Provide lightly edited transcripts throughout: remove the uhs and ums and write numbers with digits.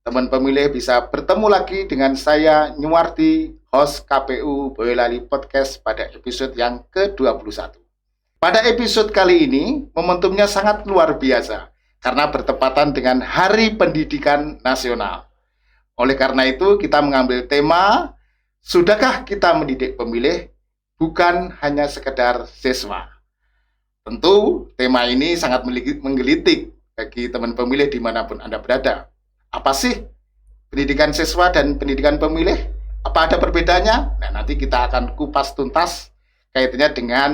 teman pemilih bisa bertemu lagi dengan saya Nyuwardi, host KPU Boyolali Podcast pada episode yang ke-21. Pada episode kali ini, momentumnya sangat luar biasa karena bertepatan dengan Hari Pendidikan Nasional. Oleh karena itu, kita mengambil tema, sudahkah kita mendidik pemilih, bukan hanya sekedar siswa. Tentu, tema ini sangat menggelitik bagi teman pemilih dimanapun Anda berada. Apa sih pendidikan siswa dan pendidikan pemilih? Apa ada perbedaannya? Nah, nanti kita akan kupas tuntas kaitannya dengan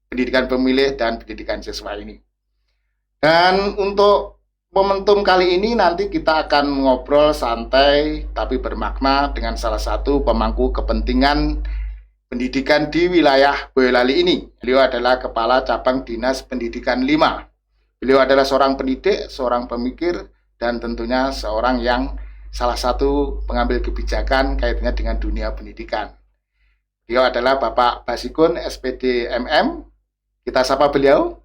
pendidikan pemilih dan pendidikan siswa ini. Dan untuk momentum kali ini nanti kita akan ngobrol santai tapi bermakna dengan salah satu pemangku kepentingan pendidikan di wilayah Boyolali ini. Beliau adalah Kepala Cabang Dinas Pendidikan 5. Beliau adalah seorang pendidik, seorang pemikir, dan tentunya seorang yang salah satu pengambil kebijakan kaitannya dengan dunia pendidikan. Beliau adalah Bapak Basikun, SPD MM. Kita sapa beliau.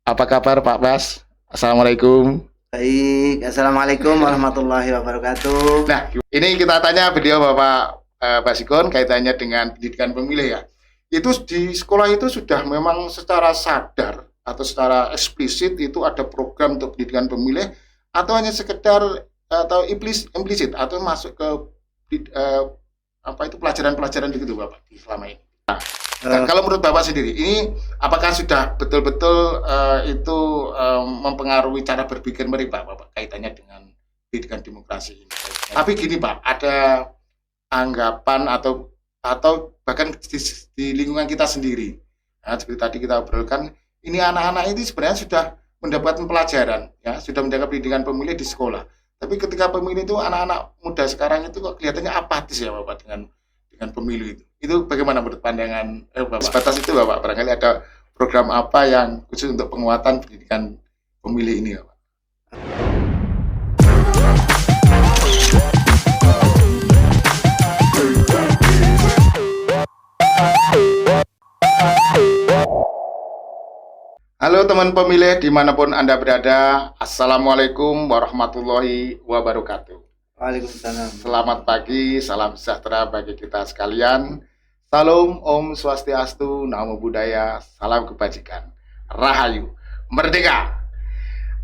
Apa kabar Pak Bas? Assalamualaikum. Baik, Assalamualaikum warahmatullahi wabarakatuh. Nah, ini kita tanya beliau Bapak Basikun kaitannya dengan pendidikan pemilih ya. Itu di sekolah itu sudah memang secara sadar atau secara eksplisit itu ada program untuk pendidikan pemilih atau hanya sekedar atau implisit atau masuk ke pelajaran-pelajaran begitu Bapak di selama ini. Nah, kalau menurut Bapak sendiri ini apakah sudah betul-betul itu mempengaruhi cara berpikir mereka Bapak kaitannya dengan pendidikan demokrasi ini? Tapi gini Pak, ada anggapan atau bahkan di lingkungan kita sendiri. Nah, seperti tadi kita obrolkan, ini anak-anak ini sebenarnya sudah mendapatkan pelajaran, ya, sudah mendapat pendidikan pemilih di sekolah. Tapi ketika pemilih itu anak-anak muda sekarang itu kok kelihatannya apatis ya Bapak dengan pemilu itu. Itu bagaimana menurut pandangan Bapak? Sebatas itu Bapak, barangkali ada program apa yang khusus untuk penguatan pendidikan pemilih ini Bapak? Halo teman pemilih dimanapun Anda berada, Assalamualaikum warahmatullahi wabarakatuh. Waalaikumsalam. Selamat pagi, salam sejahtera bagi kita sekalian. Salam Om Swastiastu, Namo Buddhaya, salam kebajikan, Rahayu, Merdeka.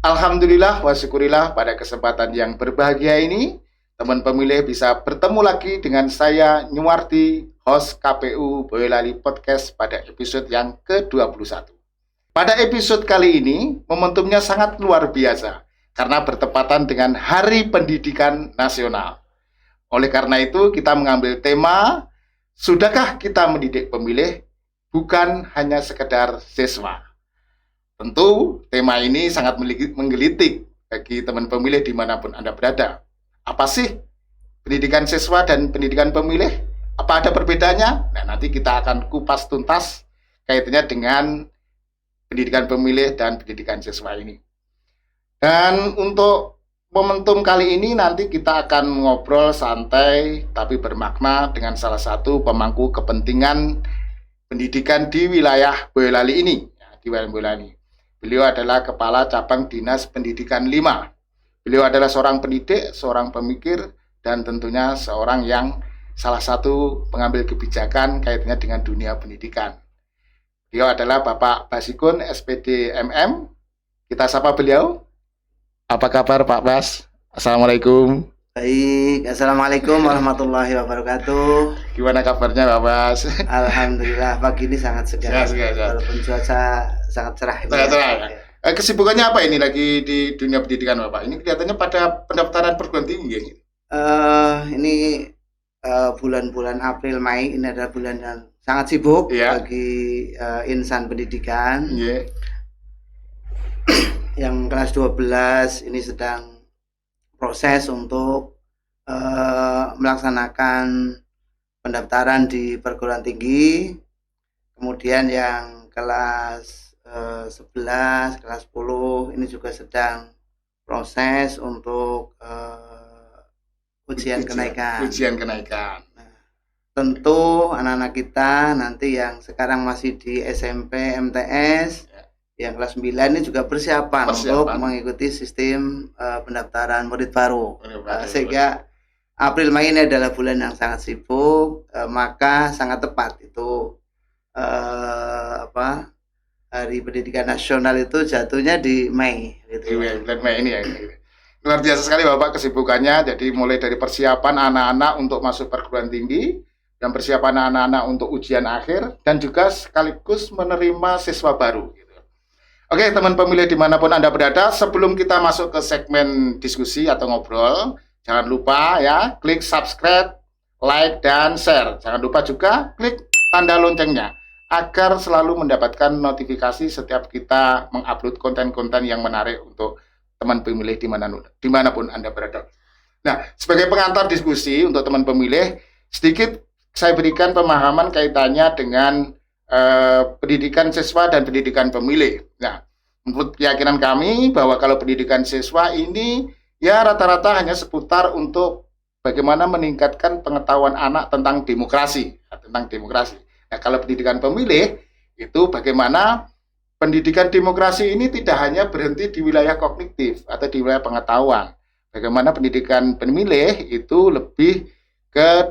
Alhamdulillah wa syukurillah pada kesempatan yang berbahagia ini, teman pemilih bisa bertemu lagi dengan saya Nyuwardi, host KPU Boyolali Podcast pada episode yang ke-21. Pada episode kali ini, momentumnya sangat luar biasa karena bertepatan dengan Hari Pendidikan Nasional. Oleh karena itu, kita mengambil tema, sudahkah kita mendidik pemilih, bukan hanya sekedar siswa. Tentu, tema ini sangat menggelitik bagi teman pemilih dimanapun Anda berada. Apa sih pendidikan siswa dan pendidikan pemilih? Apa ada perbedaannya? Nah, nanti kita akan kupas tuntas kaitannya dengan pendidikan pemilih dan pendidikan siswa ini. Dan untuk momentum kali ini nanti kita akan ngobrol santai tapi bermakna dengan salah satu pemangku kepentingan pendidikan di wilayah Boyolali ini, ya, di wilayah Boyolali. Beliau adalah Kepala Cabang Dinas Pendidikan 5. Beliau adalah seorang pendidik, seorang pemikir, dan tentunya seorang yang salah satu pengambil kebijakan kaitannya dengan dunia pendidikan. Beliau adalah Bapak Basikun, SPD MM. Kita sapa beliau. Apa kabar Pak Bas? Assalamualaikum. Baik, Assalamualaikum warahmatullahi wabarakatuh. Gimana kabarnya Pak Bas? Alhamdulillah, pagi ini sangat segar. Walaupun cuaca sangat cerah. Cerah. Kesibukannya apa ini lagi di dunia pendidikan Bapak? Ini kelihatannya pada pendaftaran perguruan tinggi. Ini bulan-bulan April, Mei, ini adalah bulan yang sangat sibuk bagi insan pendidikan. Yang kelas 12 ini sedang proses untuk melaksanakan pendaftaran di perguruan tinggi. Kemudian yang kelas 11, kelas 10 ini juga sedang proses untuk ujian kenaikan. Nah, tentu anak-anak kita nanti yang sekarang masih di SMP MTS yang kelas 9 ini juga persiapan untuk mengikuti sistem pendaftaran murid baru. Sehingga April Mei ini adalah bulan yang sangat sibuk, maka sangat tepat itu Hari Pendidikan Nasional itu jatuhnya di Mei. Gitu. Di bulan Mei ini ya. Luar biasa sekali Bapak kesibukannya. Jadi mulai dari persiapan anak-anak untuk masuk perguruan tinggi, dan persiapan anak-anak untuk ujian akhir, dan juga sekaligus menerima siswa baru. Gitu. Oke, teman pemilih dimanapun Anda berada, sebelum kita masuk ke segmen diskusi atau ngobrol, jangan lupa ya, klik subscribe, like, dan share. Jangan lupa juga klik tanda loncengnya, agar selalu mendapatkan notifikasi setiap kita mengupload konten-konten yang menarik untuk teman pemilih dimanapun Anda berada. Nah, sebagai pengantar diskusi untuk teman pemilih, sedikit saya berikan pemahaman kaitannya dengan pendidikan siswa dan pendidikan pemilih. Nah, menurut keyakinan kami bahwa kalau pendidikan siswa ini ya rata-rata hanya seputar untuk bagaimana meningkatkan pengetahuan anak tentang demokrasi. Nah, kalau pendidikan pemilih itu bagaimana pendidikan demokrasi ini tidak hanya berhenti di wilayah kognitif atau di wilayah pengetahuan. Bagaimana pendidikan pemilih itu lebih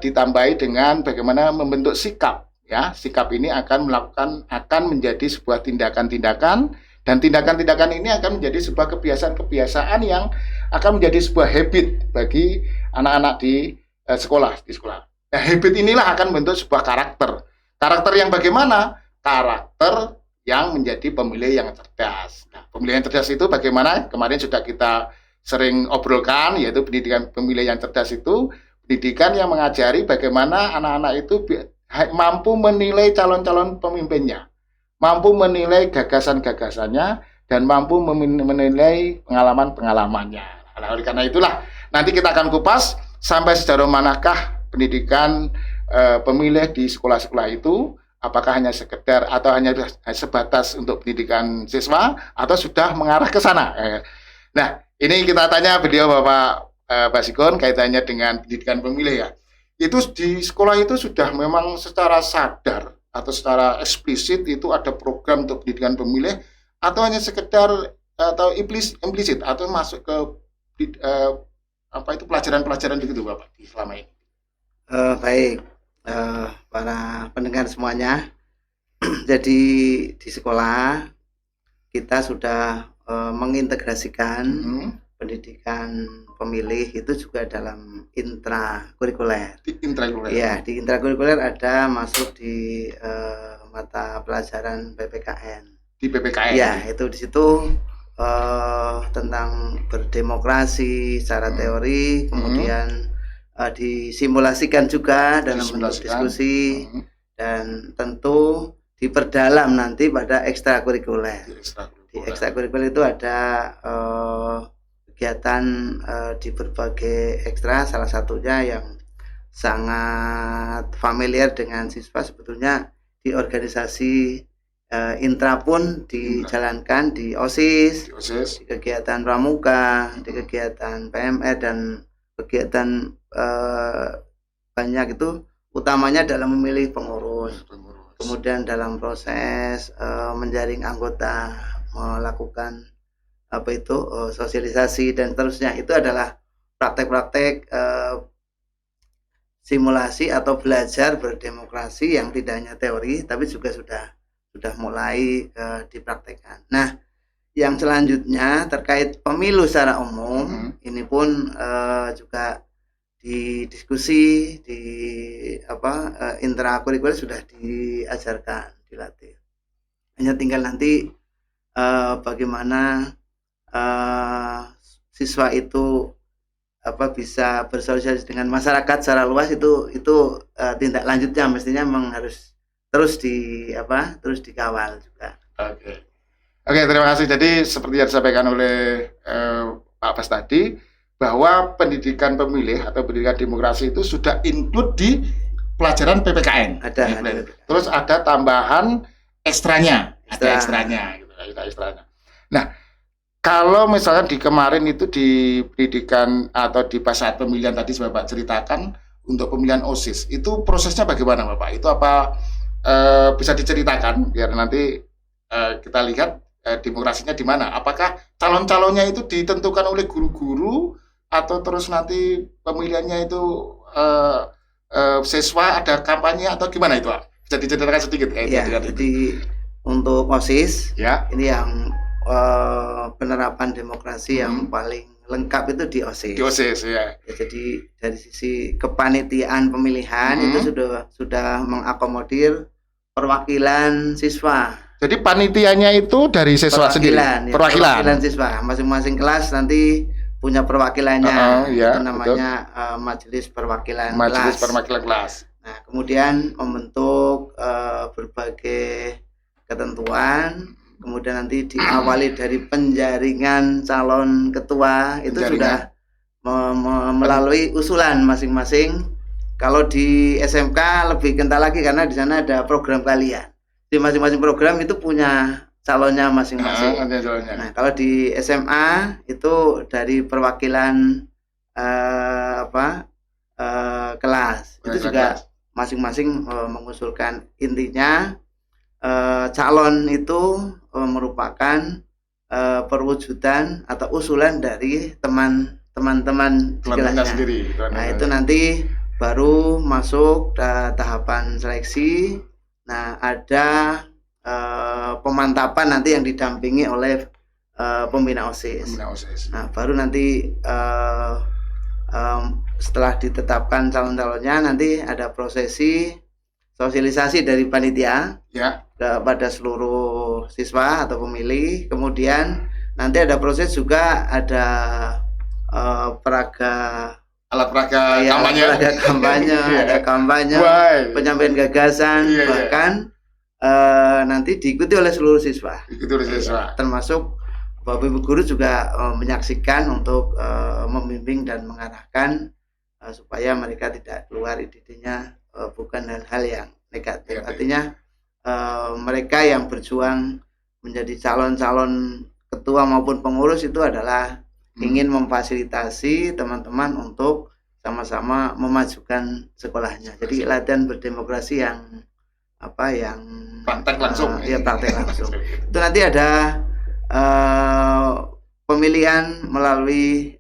ditambahi dengan bagaimana membentuk sikap. Ya, sikap ini akan menjadi sebuah tindakan-tindakan, dan tindakan-tindakan ini akan menjadi sebuah kebiasaan-kebiasaan yang akan menjadi sebuah habit bagi anak-anak di sekolah. Nah, habit inilah akan membentuk sebuah karakter. Karakter yang bagaimana? Karakter yang menjadi pemilih yang cerdas. Nah, pemilih yang cerdas itu bagaimana? Kemarin sudah kita sering obrolkan, yaitu pendidikan pemilih yang cerdas itu pendidikan yang mengajari bagaimana anak-anak itu mampu menilai calon-calon pemimpinnya, mampu menilai gagasan-gagasannya, dan mampu menilai pengalaman-pengalamannya. Nah, oleh karena itulah nanti kita akan kupas sampai sejauh manakah pendidikan pemilih di sekolah-sekolah itu, apakah hanya sekedar atau hanya sebatas untuk pendidikan siswa atau sudah mengarah ke sana. Nah, ini kita tanya beliau Bapak Basikon kaitannya dengan pendidikan pemilih ya. Itu di sekolah itu sudah memang secara sadar atau secara eksplisit itu ada program untuk pendidikan pemilih, atau hanya sekedar atau implisit atau masuk ke pelajaran-pelajaran begitu Bapak selama ini. Baik, para pendengar semuanya. Jadi di sekolah kita sudah mengintegrasikan pendidikan pemilih itu juga dalam intrakurikuler. Ya, di intrakurikuler ada masuk di mata pelajaran PPKN. Di PPKN. Ya, itu di situ tentang berdemokrasi secara teori, kemudian disimulasikan juga dalam bentuk diskusi, dan tentu diperdalam nanti pada ekstrakurikuler. Di ekstrakurikuler itu ada kegiatan di berbagai ekstra, salah satunya yang sangat familiar dengan siswa sebetulnya di organisasi intra pun dijalankan di OSIS, di kegiatan pramuka, di kegiatan PMR, dan kegiatan banyak itu utamanya dalam memilih pengurus. Kemudian dalam proses menjaring anggota, melakukan sosialisasi dan seterusnya, itu adalah praktek-praktek simulasi atau belajar berdemokrasi yang tidak hanya teori tapi juga sudah mulai dipraktekkan. Nah, yang selanjutnya terkait pemilu secara umum, ini pun juga didiskusi di intrakurikuler sudah diajarkan, dilatih. Hanya tinggal nanti bagaimana siswa itu bisa bersosialisasi dengan masyarakat secara luas, itu tindak lanjutnya mestinya memang harus terus dikawal juga. Oke, terima kasih. Jadi seperti yang disampaikan oleh Pak Bas tadi, bahwa pendidikan pemilih atau pendidikan demokrasi itu sudah include di pelajaran PPKN. Ada. Terus ada tambahan ekstranya. Nah, kalau misalkan di kemarin itu di pendidikan atau di pas saat pemilihan tadi Bapak ceritakan untuk pemilihan OSIS, itu prosesnya bagaimana Bapak? Itu apa bisa diceritakan biar nanti kita lihat demokrasinya di mana? Apakah calon-calonnya itu ditentukan oleh guru-guru atau terus nanti pemilihannya itu siswa ada kampanye atau gimana itu, Pak? Bisa diceritakan sedikit Ya, jadi untuk OSIS ya, ini yang penerapan demokrasi yang paling lengkap itu di OSIS. di OSIS ya. Jadi dari sisi kepanitiaan pemilihan itu sudah mengakomodir perwakilan siswa. Jadi panitianya itu dari siswa sendiri. Ya, perwakilan siswa. Masing-masing kelas nanti punya perwakilannya. Ya, itu namanya majelis perwakilan kelas. Nah, kemudian membentuk berbagai ketentuan. Kemudian nanti diawali dari penjaringan calon ketua itu sudah melalui usulan masing-masing. Kalau di SMK lebih kental lagi karena di sana ada program kalian. Di masing-masing program itu punya calonnya masing-masing. Nah, kalau di SMA itu dari perwakilan kelas itu juga masing-masing mengusulkan. Intinya calon itu merupakan perwujudan atau usulan dari teman-teman sendiri. Nah, itu nanti baru masuk tahapan seleksi. Nah, ada pemantapan nanti yang didampingi oleh pembina OSIS. Nah, baru nanti setelah ditetapkan calon-calonnya nanti ada prosesi sosialisasi dari panitia kepada seluruh siswa atau pemilih. Kemudian nanti ada proses juga, ada alat peraga kampanye, ada kampanye, penyampaian gagasan, bahkan nanti diikuti oleh seluruh siswa. Termasuk Bapak Ibu guru juga menyaksikan untuk membimbing dan mengarahkan supaya mereka tidak keluar idenya bukan hal-hal yang negatif. Artinya mereka yang berjuang menjadi calon-calon ketua maupun pengurus itu adalah ingin memfasilitasi teman-teman untuk sama-sama memajukan sekolahnya. Jadi latihan berdemokrasi yang praktek langsung. Praktek langsung. Itu nanti ada pemilihan melalui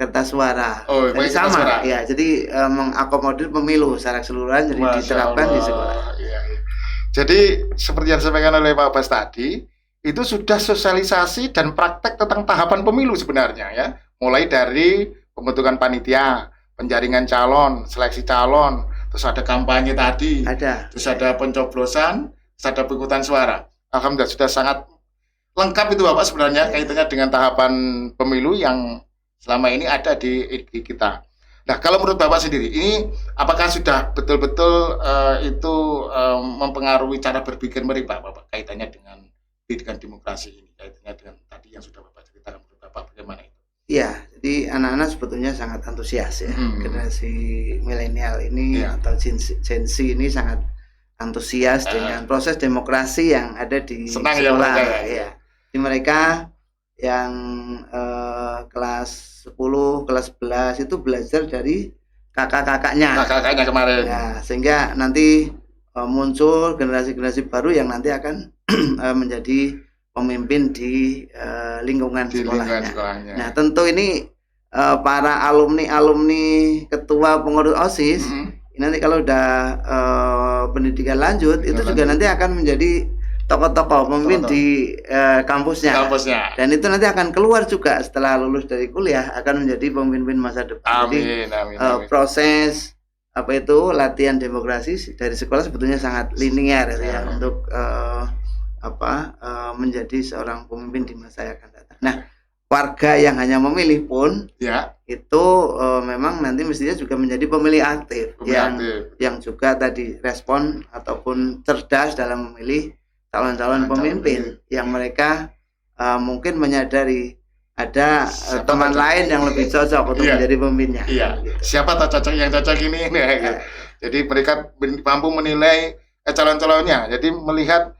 kertas suara. Jadi sama suara. Ya, jadi mengakomodir pemilu secara keseluruhan, jadi diterapkan di sekolah. Iya. Jadi seperti yang disampaikan oleh Pak Bas tadi, itu sudah sosialisasi dan praktek tentang tahapan pemilu sebenarnya ya. Mulai dari pembentukan panitia, penjaringan calon, seleksi calon, terus ada kampanye tadi, terus ada pencoblosan, terus ada pemungutan suara. Alhamdulillah sudah sangat lengkap itu Bapak sebenarnya kaitannya dengan tahapan pemilu yang selama ini ada di kita. Nah, kalau menurut Bapak sendiri, ini apakah sudah betul-betul itu mempengaruhi cara berpikir mereka, Bapak, kaitannya dengan pendidikan demokrasi ini, kaitannya dengan tadi yang sudah Bapak ceritakan, menurut Bapak bagaimana itu? Iya, jadi anak-anak sebetulnya sangat antusias ya. Generasi milenial ini atau Gen Z ini sangat antusias dengan proses demokrasi yang ada di sekolah. Ya. Di mereka yang kelas 10, kelas 11 itu belajar dari kakak-kakaknya kemarin. Ya, sehingga nanti muncul generasi-generasi baru yang nanti akan menjadi pemimpin di lingkungan sekolahnya. Nah, tentu ini para alumni ketua pengurus OSIS nanti kalau udah pendidikan lanjut itu juga nanti akan menjadi tokoh-tokoh pemimpin di kampusnya. Dan itu nanti akan keluar juga setelah lulus dari kuliah akan menjadi pemimpin masa depan. Amin. Proses latihan demokrasi dari sekolah sebetulnya sangat linear ya untuk menjadi seorang pemimpin di masa yang akan datang. Nah, warga yang hanya memilih pun itu memang nanti mestinya juga menjadi pemilih aktif yang juga tadi respon ataupun cerdas dalam memilih calon-calon pemimpin yang mereka mungkin menyadari ada teman lain yang lebih cocok untuk menjadi pemimpinnya. Siapa cocok yang cocok ini? Jadi mereka mampu menilai calon-calonnya. Jadi melihat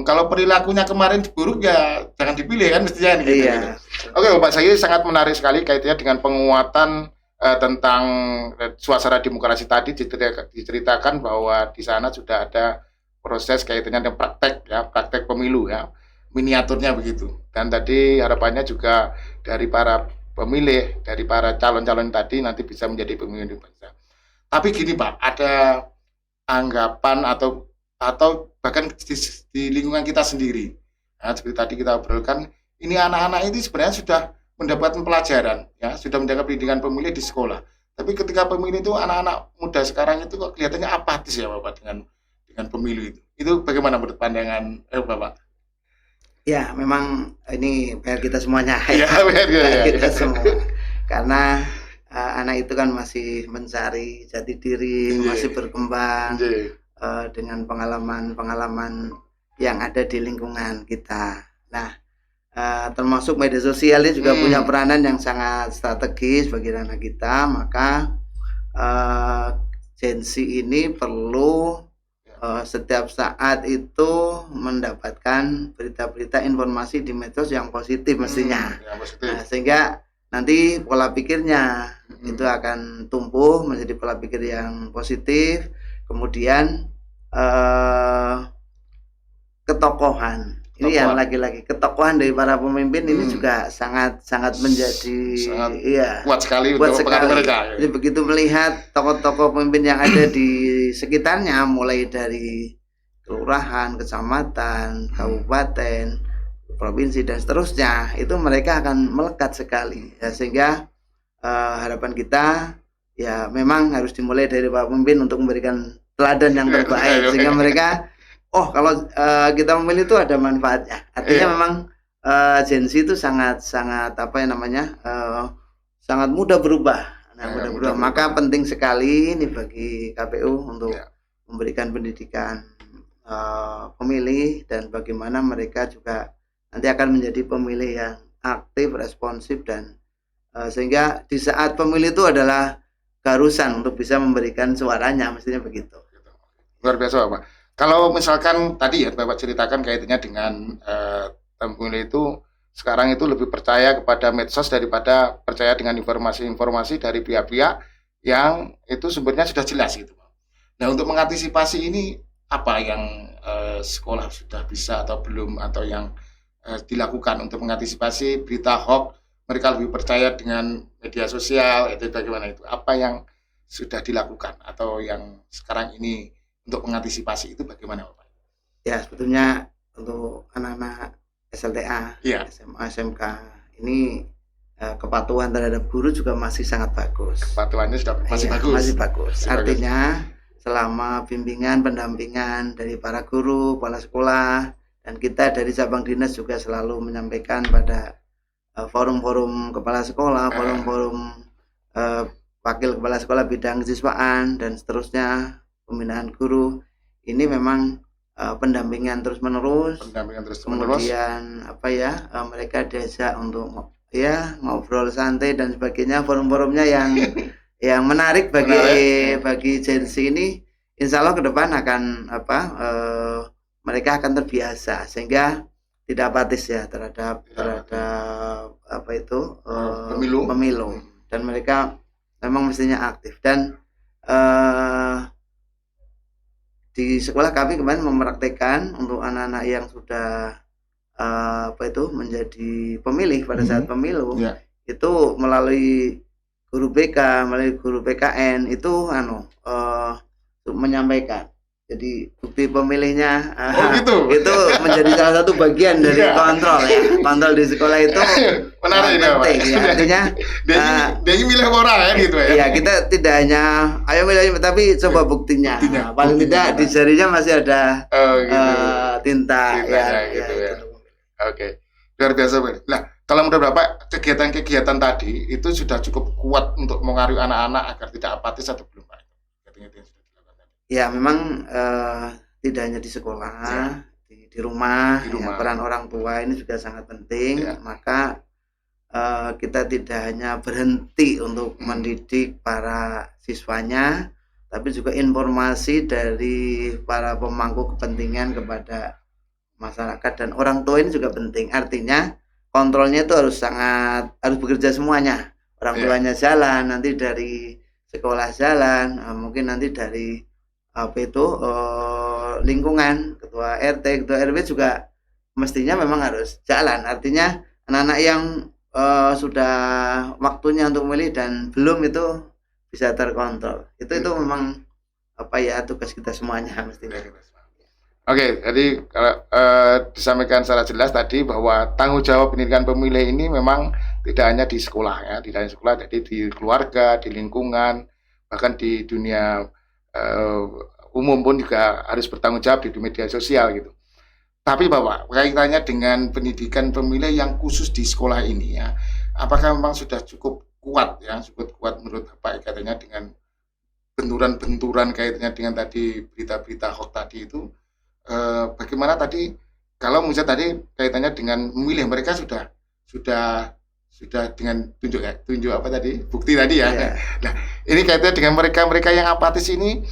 kalau perilakunya kemarin buruk ya jangan dipilih kan mestinya gitu. Oke, Bapak, saya sangat menarik sekali kaitannya dengan penguatan tentang suasana demokrasi tadi diceritakan bahwa di sana sudah ada proses kaitannya dengan praktek pemilu ya. miniaturnya begitu. Dan tadi harapannya juga dari para pemilih, dari para calon-calon tadi nanti bisa menjadi pemimpin bangsa. Tapi gini Pak, ada anggapan atau bahkan di lingkungan kita sendiri. Nah, seperti tadi kita obrolkan, ini anak-anak ini sebenarnya sudah mendapatkan pelajaran, ya, sudah mendapat pendidikan pemilih di sekolah. Tapi ketika pemilih itu anak-anak muda sekarang itu kok kelihatannya apatis ya Bapak dengan pemilu itu. Itu bagaimana menurut pandangan Bapak? Ya, memang ini PR kita semuanya Ya, PR kita semua. Karena anak itu kan masih mencari jati diri, masih berkembang dengan pengalaman-pengalaman yang ada di lingkungan kita. Nah, termasuk media sosial ini juga punya peranan yang sangat strategis bagi anak kita. Maka Gen Z ini perlu setiap saat itu mendapatkan berita-berita informasi di medsos yang positif mestinya. Yang positif. Nah, sehingga nanti pola pikirnya itu akan tumbuh menjadi pola pikir yang positif. Kemudian ketokohan. Ini yang lagi-lagi ketokohan dari para pemimpin ini juga sangat menjadi kuat sekali untuk pengaruh mereka. Jadi begitu melihat tokoh-tokoh pemimpin yang ada di sekitarnya, mulai dari kelurahan, kecamatan, kabupaten, provinsi dan seterusnya, itu mereka akan melekat sekali. Ya, sehingga harapan kita ya memang harus dimulai dari para pemimpin untuk memberikan teladan yang terbaik sehingga mereka kalau kita memilih itu ada manfaatnya. Artinya memang Gen Z itu sangat sangat mudah berubah. Mudah berubah. Maka penting sekali ini bagi KPU untuk memberikan pendidikan pemilih dan bagaimana mereka juga nanti akan menjadi pemilih yang aktif, responsif dan sehingga di saat pemilih itu adalah keharusan untuk bisa memberikan suaranya, mestinya begitu. Luar biasa Bapak. Kalau misalkan tadi ya Bapak ceritakan kaitannya dengan pemilih itu sekarang itu lebih percaya kepada medsos daripada percaya dengan informasi-informasi dari pihak-pihak yang itu sumbernya sudah jelas gitu. Nah, untuk mengantisipasi ini apa yang sekolah sudah bisa atau belum atau yang dilakukan untuk mengantisipasi berita hoax, mereka lebih percaya dengan media sosial, itu bagaimana itu? Apa yang sudah dilakukan atau yang sekarang ini untuk mengantisipasi itu bagaimana Bapak? Ya, sebetulnya untuk anak-anak SLTA, SMA, SMK ini kepatuhan terhadap guru juga masih sangat bagus. Kepatuhannya sudah masih bagus. Masih bagus. Artinya selama bimbingan, pendampingan dari para guru, kepala sekolah, dan kita dari cabang dinas juga selalu menyampaikan pada forum-forum kepala sekolah, forum-forum wakil kepala sekolah bidang kesiswaan dan seterusnya, pembinaan guru, ini memang pendampingan terus menerus. Kemudian mereka diajak untuk ngobrol santai dan sebagainya, forum-forumnya yang menarik bagi Gen Z ini, insya Allah ke depan akan mereka akan terbiasa sehingga tidak apatis ya terhadap pemilu dan mereka memang mestinya aktif. Dan di sekolah kami kemarin mempraktekkan untuk anak-anak yang sudah menjadi pemilih pada saat pemilu, itu melalui guru BK, melalui guru PKN itu menyampaikan. Jadi bukti pemilihnya itu menjadi salah satu bagian dari kontrol ya. Kontrol di sekolah itu menarik penting ya. Artinya dia milih orang ya gitu ya. Iya, kita tidak hanya ayo milih tapi coba buktinya. Paling tidak di jarinya masih ada tinta ya. Oke. Luar biasa Pak. Nah, kalau menurut Bapak kegiatan-kegiatan tadi itu sudah cukup kuat untuk mengaruhi anak-anak agar tidak apatis atau belum Pak? Ya memang tidak hanya di sekolah, di rumah. Ya, peran orang tua ini juga sangat penting. Maka kita tidak hanya berhenti untuk mendidik para siswanya, tapi juga informasi dari para pemangku kepentingan kepada masyarakat dan orang tua ini juga penting. Artinya kontrolnya itu harus bekerja semuanya. Orang tuanya jalan, nanti dari sekolah jalan, mungkin nanti dari lingkungan, ketua RT, ketua RW juga mestinya memang harus jalan. Artinya anak-anak yang sudah waktunya untuk memilih dan belum itu bisa terkontrol. Itu memang apa ya tugas kita semuanya mestinya. Oke, jadi kalau disampaikan secara jelas tadi bahwa tanggung jawab pendidikan pemilih ini memang tidak hanya di sekolah ya, tidak hanya sekolah, jadi di keluarga, di lingkungan, bahkan di dunia umum pun juga harus bertanggung jawab di media sosial gitu. Tapi Bapak, kaitannya dengan pendidikan pemilih yang khusus di sekolah ini ya, apakah memang sudah cukup kuat ya, cukup kuat menurut Bapak kaitannya dengan benturan-benturan kaitannya dengan tadi berita-berita hoax tadi itu? Bagaimana tadi kalau misalnya tadi kaitannya dengan memilih mereka sudah dengan tunjuk apa tadi bukti tadi ya. Yeah. Nah ini kaitannya dengan mereka yang apatis ini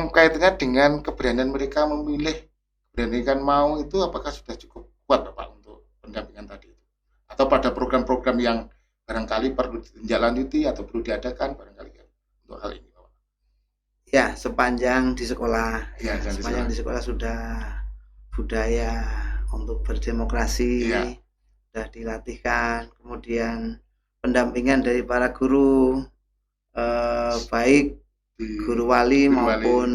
kaitannya dengan keberanian mereka memilih, keberanian mau itu apakah sudah cukup kuat Bapak untuk pendampingan tadi itu, atau pada program-program yang barangkali perlu ditindaklanjuti atau perlu diadakan barangkali ya, untuk hal ini. Ya, sepanjang di sekolah, ya, sepanjang di sekolah sudah budaya untuk berdemokrasi sudah dilatihkan, kemudian pendampingan dari para guru, baik guru wali maupun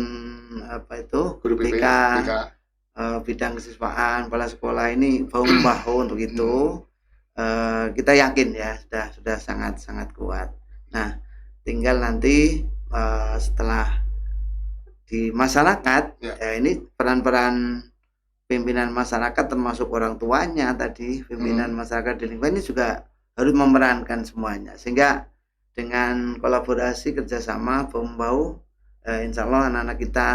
apa itu guru BK, bidang kesiswaan, kepala sekolah ini bahu-membahu untuk itu. Kita yakin ya sudah sangat kuat. Nah, tinggal nanti setelah di masyarakat ya ini peran-peran pimpinan masyarakat termasuk orang tuanya tadi, pimpinan masyarakat di lingkungan ini juga harus memerankan semuanya, sehingga dengan kolaborasi kerjasama bahu-membahu insya Allah anak-anak kita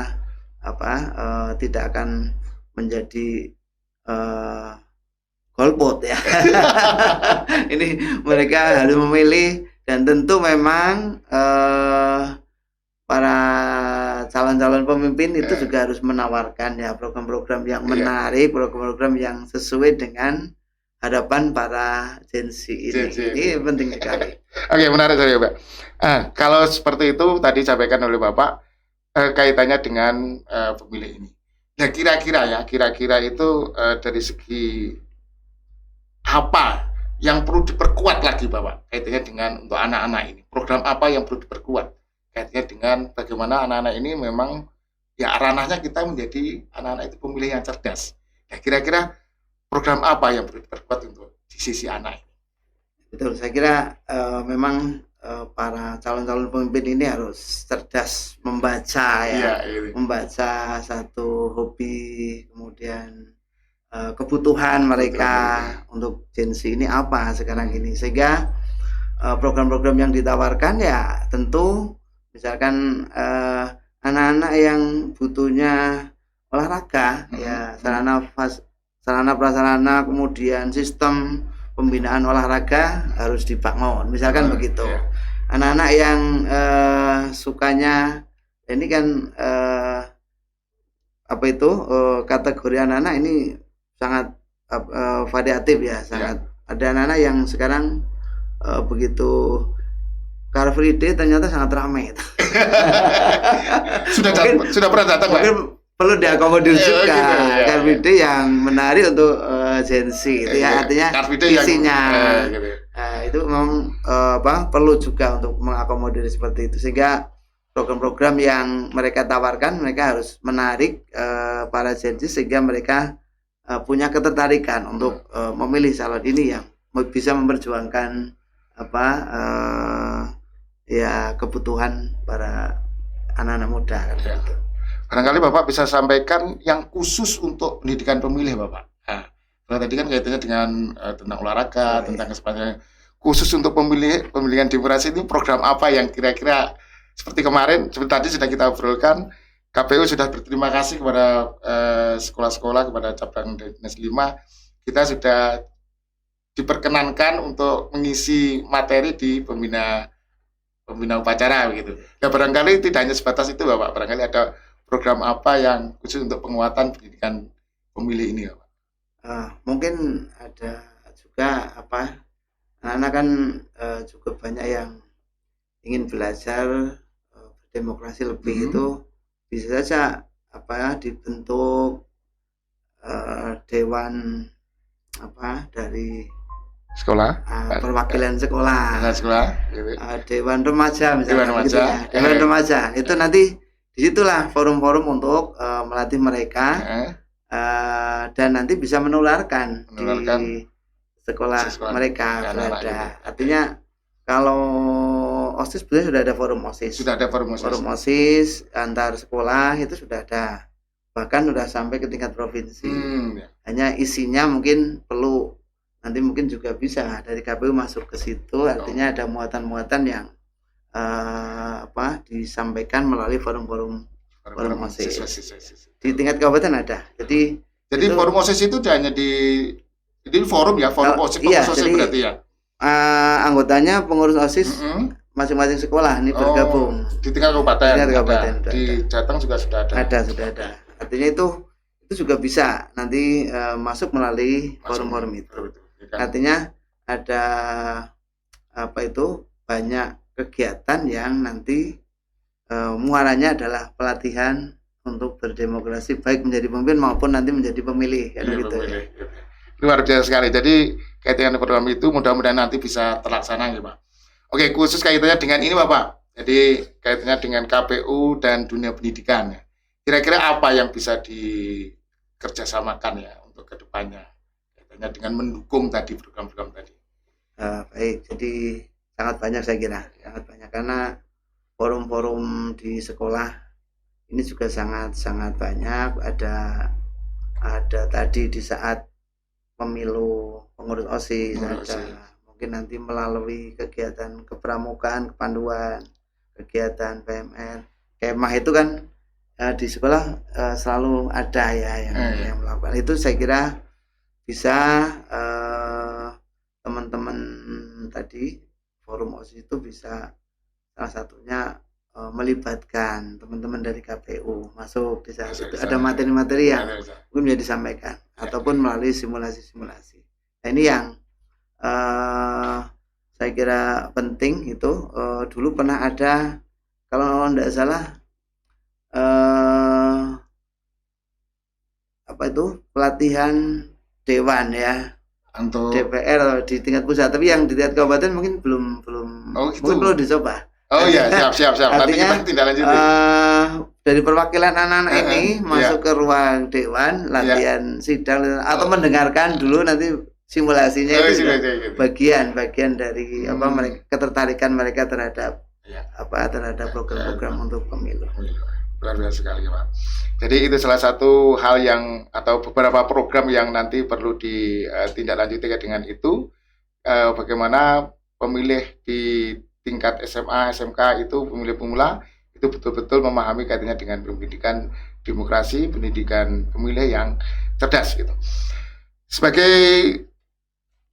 tidak akan menjadi golput ya. Ini mereka harus memilih, dan tentu memang para calon-calon pemimpin itu juga harus menawarkan ya program-program yang menarik, program-program yang sesuai dengan harapan para Gen Z ini. Ini penting sekali. Oke, menarik sekali Pak. Kalau seperti itu tadi disampaikan oleh Bapak kaitannya dengan pemilih ini. Nah, kira-kira itu dari segi apa yang perlu diperkuat lagi Bapak kaitannya dengan untuk anak-anak ini? Program apa yang perlu diperkuat? Kaitannya dengan bagaimana anak-anak ini memang ya ranahnya kita menjadi anak-anak itu pemilih yang cerdas. Nah, kira-kira program apa yang perlu diperkuat untuk di sisi anak ini? Betul, saya kira memang para calon-calon pemimpin ini harus cerdas membaca ya, membaca satu hobi, kemudian kebutuhan mereka untuk Gen Z ini apa sekarang ini, sehingga program-program yang ditawarkan ya tentu misalkan anak-anak yang butuhnya olahraga ya sarana prasarana kemudian sistem pembinaan olahraga harus dibangun misalkan begitu. Anak-anak yang sukanya ini kan kategori anak-anak ini sangat variatif ya, sangat ada anak-anak yang sekarang begitu Car Free Day ternyata sangat ramai. sudah pernah datang Pak? Perlu diakomodir juga Car Free Day yang menarik untuk Gen Z itu ya, artinya visinya itu memang perlu juga untuk mengakomodir seperti itu, sehingga program-program yang mereka tawarkan mereka harus menarik para Gen Z sehingga mereka punya ketertarikan untuk memilih calon ini yang bisa memperjuangkan kebutuhan para anak-anak muda kan gitu. Barangkali Bapak bisa sampaikan yang khusus untuk pendidikan pemilih Bapak. Nah, tadi kan kaitannya dengan tentang olahraga, tentang kesempatan khusus untuk pemilihan demokrasi ini program apa yang kira-kira seperti kemarin, seperti tadi sudah kita obrolkan, KPU sudah berterima kasih kepada sekolah-sekolah, kepada cabang Dinas 5, kita sudah diperkenankan untuk mengisi materi di pembina upacara begitu. Ya barangkali tidak hanya sebatas itu Bapak, barangkali ada program apa yang khusus untuk penguatan pendidikan pemilih ini Bapak? Mungkin ada juga anak-anak kan juga banyak yang ingin belajar demokrasi lebih itu bisa saja dibentuk dewan dari Sekolah. perwakilan sekolah, Gitu. dewan remaja misalnya, Dewan remaja. gitu ya. Dewan remaja itu nanti disitulah forum-forum untuk melatih mereka dan nanti bisa menularkan di sekolah mereka berada. Artinya kalau OSIS sebenarnya sudah ada forum OSIS. Sudah ada forum OSIS. Forum OSIS antar sekolah itu sudah ada. Bahkan sudah sampai ke tingkat provinsi. Hanya isinya mungkin perlu nanti mungkin juga bisa dari KPU masuk ke situ. Artinya ada muatan-muatan yang disampaikan melalui forum-forum OSIS. Di tingkat kabupaten ada. Jadi forum OSIS itu hanya di forum ya, forum OSIS, iya, OSIS jadi, berarti ya. Anggotanya pengurus OSIS masing-masing sekolah ini bergabung. Di tingkat kabupaten. Di ada. Jateng juga sudah ada. Sudah ada. Artinya itu juga bisa nanti masuk melalui forum-forum itu. Artinya ada banyak kegiatan yang nanti muaranya adalah pelatihan untuk berdemokrasi baik menjadi pemimpin maupun nanti menjadi pemilih kan gitu. Luar biasa sekali. Jadi kaitannya program itu mudah-mudahan nanti bisa terlaksana ya Pak. Oke, khusus kaitannya dengan ini Bapak. Jadi kaitannya dengan KPU dan dunia pendidikan. Kira-kira apa yang bisa dikerjasamakan ya untuk kedepannya? Kaitannya dengan mendukung tadi program-program tadi. Baik, jadi sangat banyak saya kira, sangat banyak karena forum-forum di sekolah ini juga sangat banyak. Ada tadi di saat pemilu pengurus OSIS, mungkin nanti melalui kegiatan kepramukaan, kepanduan, kegiatan PMR, kemah itu kan di sekolah selalu ada ya yang melakukan itu. Saya kira bisa teman-teman tadi forum OSIS itu bisa salah satunya melibatkan teman-teman dari KPU masuk di sana. Ada materi-materi yang mungkin bisa disampaikan ataupun melalui simulasi-simulasi. Nah, ini yang saya kira penting itu. Dulu pernah ada, kalau tidak salah pelatihan dewan ya untuk DPR di tingkat pusat, tapi yang di tingkat kabupaten mungkin belum mungkin perlu dicoba. Oh iya, siap. Artinya nanti kita lanjutin. Dari perwakilan anak-anak ini masuk ke ruang dewan, latihan sidang atau mendengarkan dulu nanti simulasinya itu bagian dari mereka, ketertarikan mereka terhadap terhadap program-program untuk pemilu. Luar biasa sekali Pak. Jadi itu salah satu hal yang atau beberapa program yang nanti perlu ditindaklanjuti dengan itu, bagaimana pemilih di tingkat SMA, SMK itu pemilih pemula itu betul-betul memahami kaitannya dengan pendidikan demokrasi, pendidikan pemilih yang cerdas gitu. Sebagai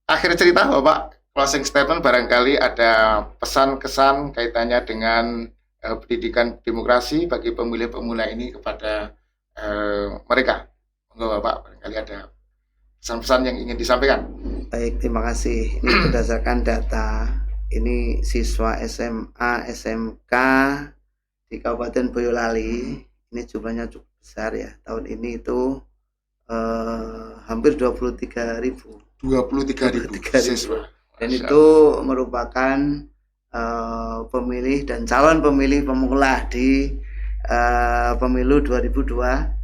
akhir cerita Bapak, closing statement, barangkali ada pesan-kesan kaitannya dengan pendidikan demokrasi bagi pemilih pemula ini kepada mereka. Enggak Bapak, barangkali ada pesan-pesan yang ingin disampaikan. Baik, terima kasih. Ini berdasarkan data, ini siswa SMA, SMK di Kabupaten Boyolali, ini jumlahnya cukup besar ya. Tahun ini itu hampir 23.000 siswa. Dan itu merupakan pemilih dan calon pemilih pemula di pemilu 2029.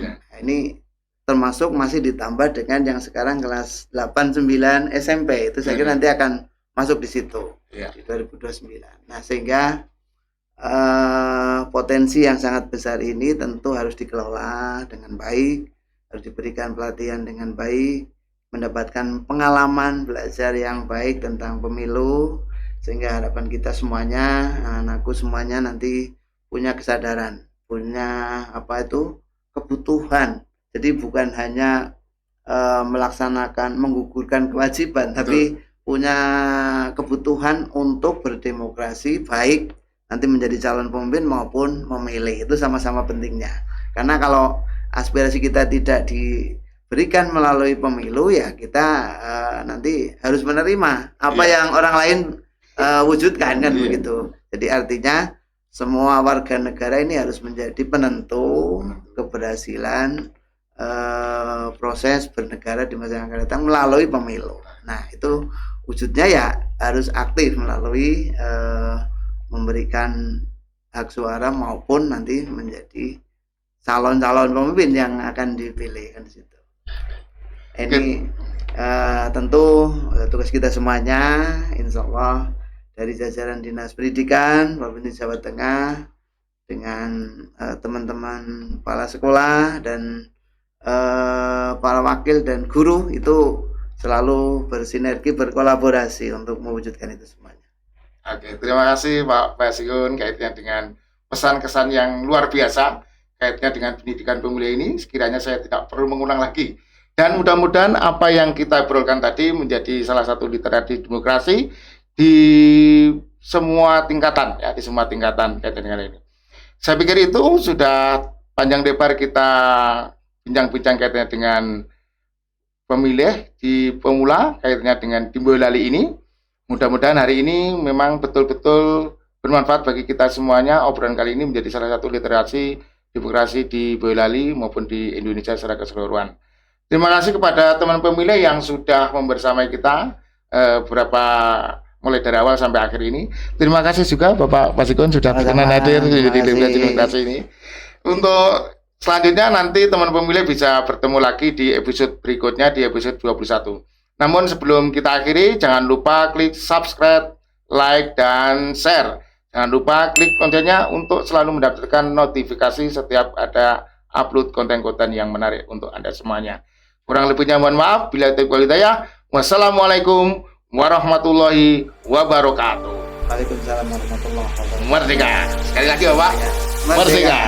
Nah, ini termasuk masih ditambah dengan yang sekarang kelas 8-9 SMP, itu saya kira nanti akan masuk di situ di 2029. Nah, sehingga potensi yang sangat besar ini tentu harus dikelola dengan baik, harus diberikan pelatihan dengan baik, mendapatkan pengalaman belajar yang baik tentang pemilu, sehingga harapan kita semuanya, anakku semuanya nanti punya kesadaran, punya kebutuhan. Jadi bukan hanya melaksanakan, menggugurkan kewajiban, tapi punya kebutuhan untuk berdemokrasi baik nanti menjadi calon pemimpin maupun memilih. Itu sama-sama pentingnya. Karena kalau aspirasi kita tidak diberikan melalui pemilu, ya kita nanti harus menerima apa yang orang lain wujudkan kan begitu. Jadi artinya semua warga negara ini harus menjadi penentu keberhasilan proses bernegara di masa yang akan datang melalui pemilu. Nah, itu wujudnya ya harus aktif melalui memberikan hak suara maupun nanti menjadi calon-calon pemimpin yang akan dipilih kan di situ. Ini tentu tugas kita semuanya, insya Allah dari jajaran Dinas Pendidikan Provinsi Jawa Tengah dengan teman-teman kepala sekolah dan para wakil dan guru itu selalu bersinergi, berkolaborasi untuk mewujudkan itu semuanya. Oke, terima kasih Pak Basigun kaitannya dengan pesan-kesan yang luar biasa kaitannya dengan pendidikan pemilih ini. Sekiranya saya tidak perlu mengulang lagi. Dan mudah-mudahan apa yang kita obrolkan tadi menjadi salah satu literasi demokrasi di semua tingkatan, ya, di semua tingkatan kaitan dengan ini. Saya pikir itu sudah panjang lebar kita bincang-bincang kaitannya dengan pemilih di pemula, kaitannya dengan di Boyolali ini. Mudah-mudahan hari ini memang betul-betul bermanfaat bagi kita semuanya. Obrolan kali ini menjadi salah satu literasi demokrasi di Boyolali maupun di Indonesia secara keseluruhan. Terima kasih kepada teman pemilih yang sudah membersamai kita mulai dari awal sampai akhir ini. Terima kasih juga Bapak Basigun sudah berkenan hadir di demokrasi ini. Untuk selanjutnya nanti teman pemilih bisa bertemu lagi di episode berikutnya di episode 21. Namun sebelum kita akhiri, jangan lupa klik subscribe, like, dan share. Jangan lupa klik kontennya untuk selalu mendapatkan notifikasi setiap ada upload konten-konten yang menarik untuk Anda semuanya. Kurang lebihnya mohon maaf. Bila taufiq wal hidayah. Wassalamualaikum warahmatullahi wabarakatuh. Waalaikumsalam warahmatullahi wabarakatuh. Merdeka. Sekali lagi Bapak. Merdeka.